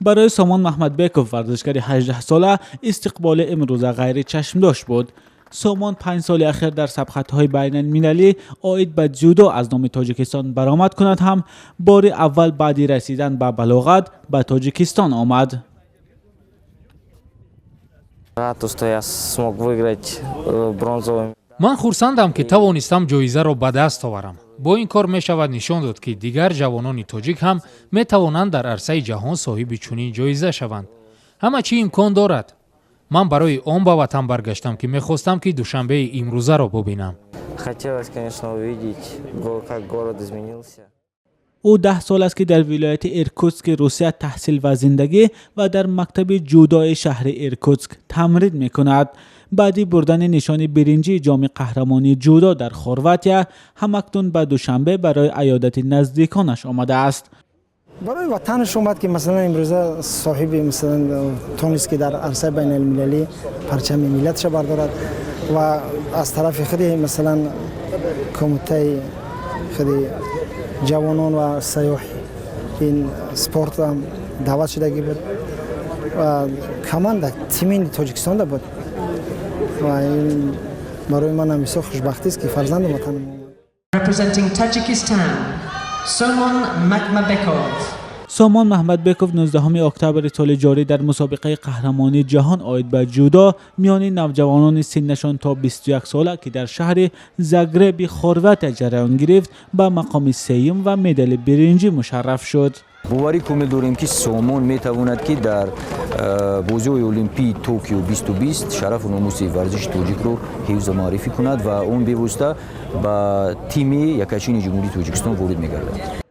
برای سامان محمدبکوف ورزشکار 18 ساله استقبال امروز غیر چشمداشت بود. سامان 5 سال اخیر در سبقت‌های بین المللی عاید به جودو از نام تاجیکستان برآمد کند هم بار اول بعد رسیدن به بلاغت به تاجیکستان آمد. من خرسندم که توانستم جایزه را به دست آورم. با این کار می شود نشان داد که دیگر جوانان تاجیک هم می توانند در عرصه جهان صاحب چنین جایزه شوند. همه چی امکان دارد. من برای آن به وطن برگشتم که می‌خواستم که دوشنبه امروزه را ببینم. او 10 سال است که در ولایت ایرکوتسک روسیه تحصیل و زندگی و در مکتب جودوی شهر ایرکوتسک تمرین می‌کند. بعدی بردن نشان برنجی جام قهرمانی جودو در خرواتیا همکنون به دوشنبه برای عیادت نزدیکانش آمده است. برای وطنش اومد که مثلا امروزه صاحب مثلا تونست که در عرصه بین المللی پرچم ملتش بردارد و از طرف خودی مثلا کمیته خودی جوانان و سیاح این سپورت هم دعوت شدگی بود و کمانده تیمین تاجیکستان ده بود و این برای من همیشه خوشبختی است که فرزند وطنم Representing Tajikistan, Soman Makhmadbekov. سامان محمدبکوف 19 اکتبر سال جاری در مسابقه قهرمانی جهان عاید به جودو میان نوجوانان سنشان تا 21 ساله که در شهر زاگرب خرواتیا جریان گرفت به مقام سوم و مدال برنجی مشرف شد. باوری کامل داریم که سامان میتواند که در بازی‌های المپیک توکیو 2020 شرف و ناموس ورزش تاجیک رو حفظ و معرفی کند و اون به واسطه به تیم یکاچین جمهوری تاجیکستان وارد می‌گردد.